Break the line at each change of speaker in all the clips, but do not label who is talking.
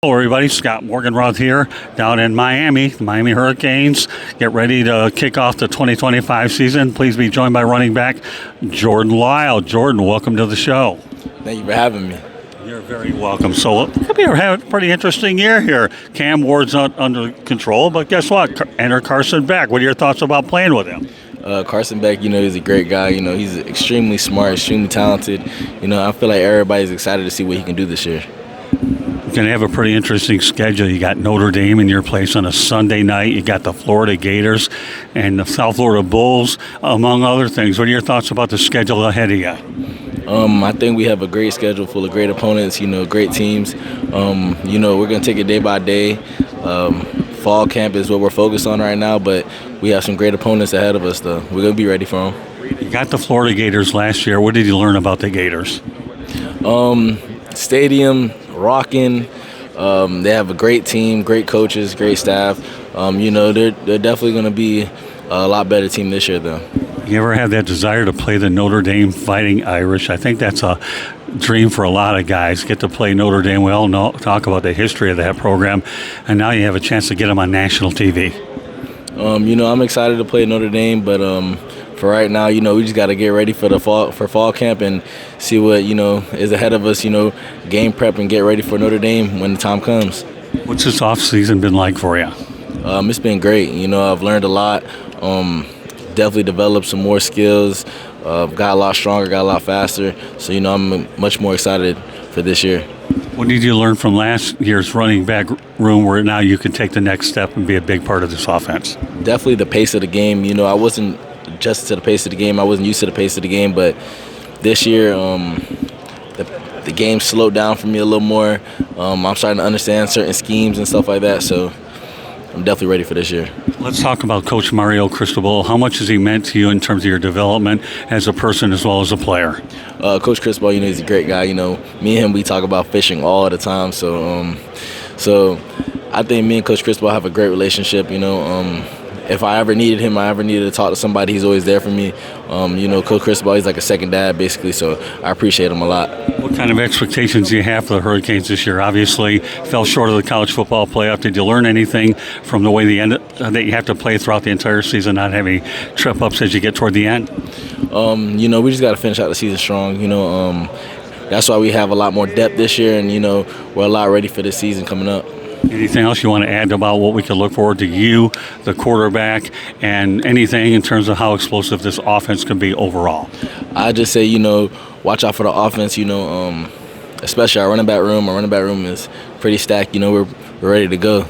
Hello, everybody. Scott Morganroth here down in Miami. The Miami Hurricanes get ready to kick off the 2025 season. Please be joined by running back Jordan Lyle. Jordan, welcome to the show.
Thank you for having me.
You're very welcome. So it's going to be a pretty interesting year here. Cam Ward's not under control, but guess what? Enter Carson Beck. What are your thoughts about playing with him?
Carson Beck, he's a great guy. He's extremely smart, extremely talented. I feel like everybody's excited to see what he can do this year.
You're going to have a pretty interesting schedule. You got Notre Dame in your place on a Sunday night. You got the Florida Gators and the South Florida Bulls, among other things. What are your thoughts about the schedule ahead of you?
I think we have a great schedule full of great opponents, great teams. We're going to take it day by day. Fall camp is what we're focused on right now, but we have some great opponents ahead of us, though. We're going to be ready for them.
You got the Florida Gators last year. What did you learn about the Gators?
Stadium, rocking. They have a great team, great coaches, great staff. They're definitely going to be a lot better team this year, though.
You ever had that desire to play the Notre Dame Fighting Irish? I think that's a dream for a lot of guys. Get to play Notre Dame. We all talk about the history of that program, and now you have a chance to get them on national TV.
I'm excited to play Notre Dame, but for right now, we just got to get ready for fall camp and see what is ahead of us. Game prep and get ready for Notre Dame when the time comes.
What's this off season been like for you?
It's been great. I've learned a lot. Definitely developed some more skills. Got a lot stronger, got a lot faster. So I'm much more excited for this year.
What did you learn from last year's running back room where now you can take the next step and be a big part of this offense?
Definitely the pace of the game. I wasn't adjusted to the pace of the game. I wasn't used to the pace of the game, but this year the game slowed down for me a little more. I'm starting to understand certain schemes and stuff like that, so I'm definitely ready for this year.
Let's talk about Coach Mario Cristobal. How much has he meant to you in terms of your development as a person as well as a player?
Coach Cristobal, he's a great guy. Me and him, we talk about fishing all the time. So I think me and Coach Cristobal have a great relationship. If I ever needed him, I ever needed to talk to somebody, he's always there for me. Coach Cristobal, he's like a second dad, basically, so I appreciate him a lot.
What kind of expectations do you have for the Hurricanes this year? Obviously, fell short of the college football playoff. Did you learn anything from the way that you have to play throughout the entire season, not having trip-ups as you get toward the end?
We just got to finish out the season strong. That's why we have a lot more depth this year, and, we're a lot ready for this season coming up.
Anything else you want to add about what we could look forward to you, the quarterback, and anything in terms of how explosive this offense can be overall?
I just say, watch out for the offense, especially our running back room. Our running back room is pretty stacked. We're ready to go.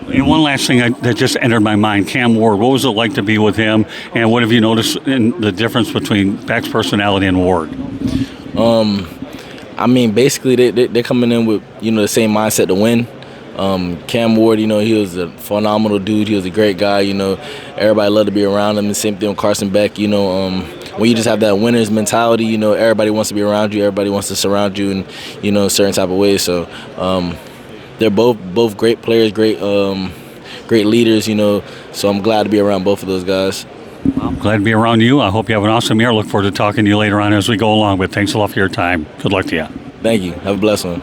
And one last thing that just entered my mind, Cam Ward, what was it like to be with him, and what have you noticed in the difference between Beck's personality and Ward?
Basically, they're coming in with, the same mindset to win. Cam Ward, he was a phenomenal dude. He was a great guy. Everybody loved to be around him. The same thing with Carson Beck. When you just have that winner's mentality, everybody wants to be around you. Everybody wants to surround you in, certain type of ways. So they're both great players, great leaders. So I'm glad to be around both of those guys.
Well, I'm glad to be around you. I hope you have an awesome year. I look forward to talking to you later on as we go along. But thanks a lot for your time. Good luck to you.
Thank you. Have a blessed one.